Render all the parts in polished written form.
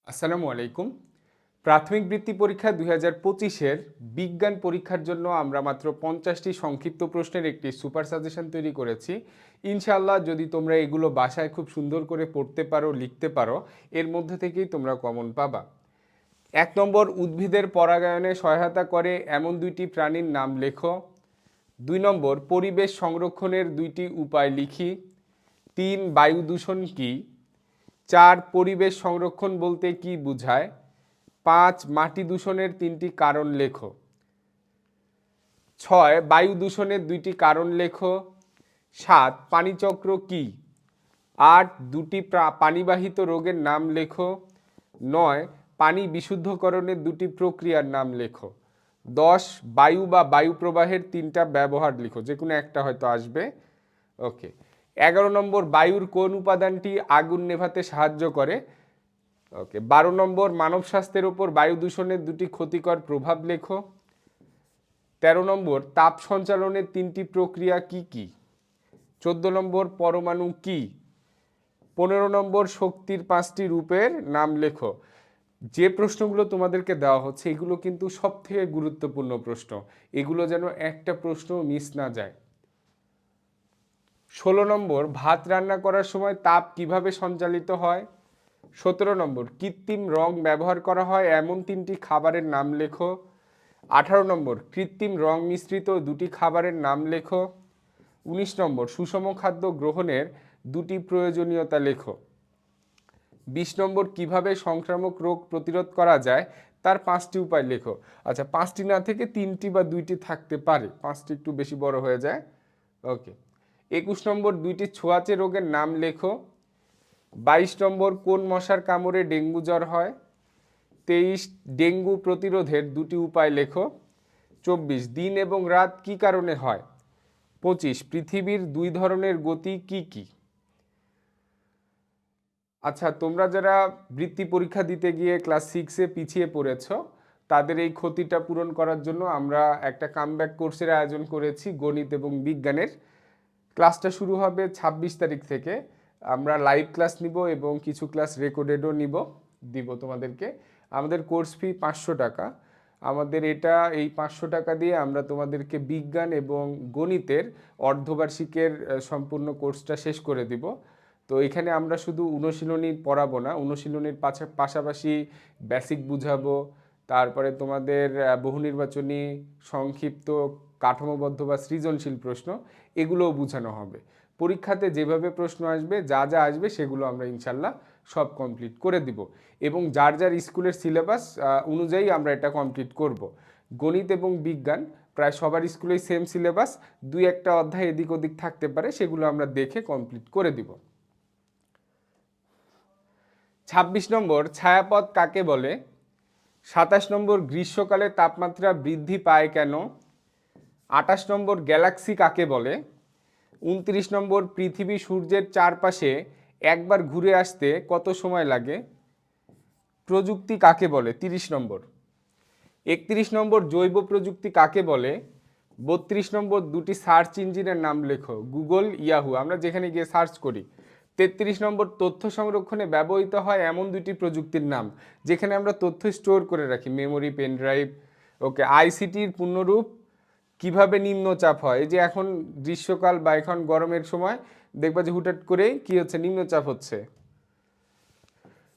আসসালামু আলাইকুম। প্রাথমিক বৃত্তি পরীক্ষা ২০২৫-এর বিজ্ঞান পরীক্ষার জন্য আমরা মাত্র ৫০টি সংক্ষিপ্ত প্রশ্নের একটি সুপার সাজেশন তৈরি করেছি। ইনশাআল্লাহ যদি তোমরা এগুলো বাসায় খুব সুন্দর করে পড়তে পারো, লিখতে পারো, এর মধ্যে থেকেই তোমরা কমন পাবা। ১ নম্বর, উদ্ভিদের পরাগায়নে সহায়তা করে এমন দুইটি প্রাণীর নাম লেখো। ২ নম্বর, পরিবেশ সংরক্ষণের দুইটি উপায় লিখি। ৩, বায়ু দূষণ কী? ৪, পরিবেশ সংরক্ষণ বলতে কি বোঝায়? ৫, মাটি দূষণের ৩টি কারণ লেখো। ৬, বায়ু দূষণের ২টি কারণ লেখো। ৭, পানিচক্র কি? ৮, দুটি পানিবাহিত রোগের নাম লেখো। ৯, পানি বিশুদ্ধকরণের দুটি প্রক্রিয়ার নাম লেখো। ১০, বায়ু বা বায়ু প্রবাহের ৩টা ব্যবহার লিখো, যে কোনো একটা হয়তো আসবে। ওকে। ১১ নম্বর, বায়ুর কোন উপাদানটি আগুন নেভাতে সাহায্য করে? ওকে। ১২ নম্বর, মানব স্বাস্থ্যের উপর বায়ু দূষণের দুটি ক্ষতিকর প্রভাব লেখো। ১৩ নম্বর, তাপ সঞ্চালনের ৩টি প্রক্রিয়া কি কি? ১৪ নম্বর, পরমাণু কি? ১৫ নম্বর, শক্তির ৫টি রূপের নাম লেখো। যে প্রশ্নগুলো তোমাদেরকে দেওয়া হচ্ছে এগুলো কিন্তু সব থেকে গুরুত্বপূর্ণ প্রশ্ন, এগুলো যেন একটা প্রশ্ন মিস না যায়। ১৬ নম্বর, ভাত রান্না করার সময় তাপ কিভাবে সঞ্চালিত হয়? ১৭ নম্বর, কৃত্রিম রং ব্যবহার করা হয় এমন ৩টি খাবারের নাম লেখো। ১৮ নম্বর, কৃত্রিম রং মিশ্রিত দুটি খাবারের নাম লেখো। ১৯ নম্বর, সুষম খাদ্য গ্রহণের দুটি প্রয়োজনীয়তা লেখো। ২০ নম্বর, কিভাবে সংক্রামক রোগ প্রতিরোধ করা যায় তার ৫টি উপায় লেখো। আচ্ছা, ৫টি না থেকে ৩টি বা ২টি থাকতে পারে, ৫টি একটু বেশি বড় হয়ে যায়। ওকে। ২১ নম্বর, ২টি ছোঁয়াচে রোগের নাম লেখো। ২২ নম্বর, কোন মশার কামড়ে ডেঙ্গু জ্বর হয়? ২৩, ডেঙ্গু প্রতিরোধের দুটি উপায় লেখো। ২৪, দিন এবং রাত কি কারণে হয়? ২৫, পৃথিবীর ২ ধরনের গতি কি কি? আচ্ছা, তোমরা যারা বৃত্তি পরীক্ষা দিতে গিয়ে ক্লাস 6-এ পিছিয়ে পড়েছ, তাদের এই ক্ষতিটা পূরণ করার জন্য আমরা একটা কামব্যাক কোর্সের আয়োজন করেছি গণিত এবং বিজ্ঞানের। ক্লাসটা শুরু হবে ২৬ তারিখ থেকে। আমরা লাইভ ক্লাস নিব এবং কিছু ক্লাস রেকর্ডেডও দিব তোমাদেরকে। আমাদের কোর্স ফি ৫০০ টাকা। আমাদের এই ৫০০ টাকা দিয়ে আমরা তোমাদেরকে বিজ্ঞান এবং গণিতের অর্ধবার্ষিকের সম্পূর্ণ কোর্সটা শেষ করে দিব। তো এখানে আমরা শুধু অনুশীলনী পড়াবো না, অনুশীলনীর পাশাপাশি বেসিক বুঝাবো, তারপরে তোমাদের বহুনির্বাচনী, সংক্ষিপ্ত, কাঠামোবদ্ধ বা সৃজনশীল প্রশ্ন এগুলোও বোঝানো হবে। পরীক্ষাতে যেভাবে প্রশ্ন আসবে, যা যা আসবে সেগুলো আমরা ইনশাল্লাহ সব কমপ্লিট করে দিব এবং যার যার স্কুলের সিলেবাস অনুযায়ী আমরা এটা কমপ্লিট করব। গণিত এবং বিজ্ঞান প্রায় সবার স্কুলেই সেম সিলেবাস, ২-১টা অধ্যায় এদিক ওদিক থাকতে পারে, সেগুলো আমরা দেখে কমপ্লিট করে দিব। ২৬ নম্বর, ছায়াপথ কাকে বলে? ২৭ নম্বর, গ্রীষ্মকালে তাপমাত্রা বৃদ্ধি পায় কেন? ২৮ নম্বর, গ্যালাক্সি কাকে বলে? ২৯ নম্বর, পৃথিবী সূর্যের চারপাশে একবার ঘুরে আসতে কত সময় লাগে? প্রযুক্তি কাকে বলে? ৩০ নম্বর। ৩১ নম্বর, জৈব প্রযুক্তি কাকে বলে? ৩২ নম্বর, দুটি সার্চ ইঞ্জিনের নাম লেখো। গুগল, ইয়াহু, আমরা যেখানে গিয়ে সার্চ করি। ৩৩ নম্বর, তথ্য সংরক্ষণে ব্যবহৃত হয় এমন দুটি প্রযুক্তির নাম যেখানে আমরা তথ্য স্টোর করে রাখি, মেমোরি, পেন ড্রাইভ। ওকে। আইসিটির পূর্ণরূপ। কিভাবে নিম্নচাপ হয়? এই যে এখন গ্রীষ্মকাল বা এখন গরমের সময় দেখবা যে হুটহাট করেই কি হচ্ছে, নিম্নচাপ হচ্ছে।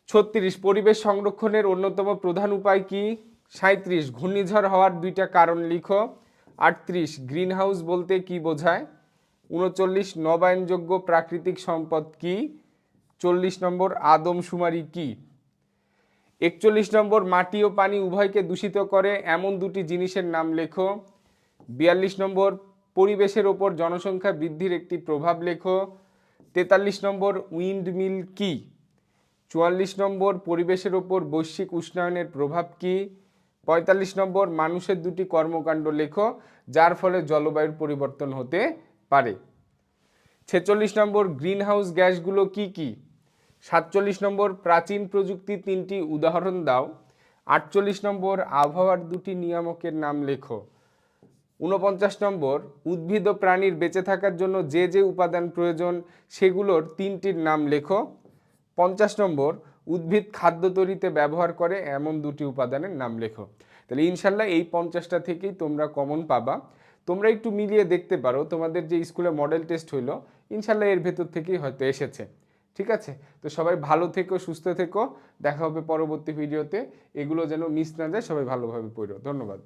৩৬, পরিবেশ সংরক্ষণের অন্যতম প্রধান উপায় কি? ৩৭, ঘূর্ণিঝড় হওয়ার 2টা কারণ লিখো। ৩৮, গ্রিন হাউস বলতে কি বোঝায়? ৩৯, নবায়নযোগ্য প্রাকৃতিক সম্পদ কি? ৪০ নম্বর, আদমশুমারি কি? ৪১ নম্বর, মাটি ও পানি উভয়কে দূষিত করে এমন দুটি জিনিসের নাম লেখো। ৪২ নম্বর, পরিবেশের ওপর জনসংখ্যা বৃদ্ধির একটি প্রভাব লেখো। ৪৩ নম্বর, উইন্ডমিল কি? ৪৪ নম্বর, পরিবেশের ওপর বৈশ্বিক উষ্ণায়নের প্রভাব কি? ৪৫ নম্বর, মানুষের দুটি কর্মকাণ্ড লেখো যার ফলে জলবায়ুর পরিবর্তন হতে পারে। ৪৬ নম্বর, গ্রিন হাউস গ্যাসগুলো কি কি? ৪৭ নম্বর, প্রাচীন প্রযুক্তির 3টি উদাহরণ দাও। ৪৮ নম্বর, আবহাওয়ার 2টি নিয়ামকের নাম লেখো। ৪৯ নম্বর, উদ্ভিদ ও প্রাণীর বেঁচে থাকার জন্য যে যে উপাদান প্রয়োজন সেগুলোর 3টির নাম লেখো। ৫০ নম্বর, উদ্ভিদ খাদ্য তৈরিতে ব্যবহার করে এমন 2টি উপাদানের নাম লেখো। তাহলে ইনশাল্লাহ এই 50টা থেকেই তোমরা কমন পাবা। তোমরা একটু মিলিয়ে দেখতে পারো, তোমাদের যে স্কুলে মডেল টেস্ট হইলো ইনশাল্লাহ এর ভেতর থেকেই হয়তো এসেছে। ঠিক আছে, তো সবাই ভালো থেকো, সুস্থ থেকো, দেখা হবে পরবর্তী ভিডিওতে। এগুলো যেন মিস না যায়, সবাই ভালোভাবে পড়ো। ধন্যবাদ।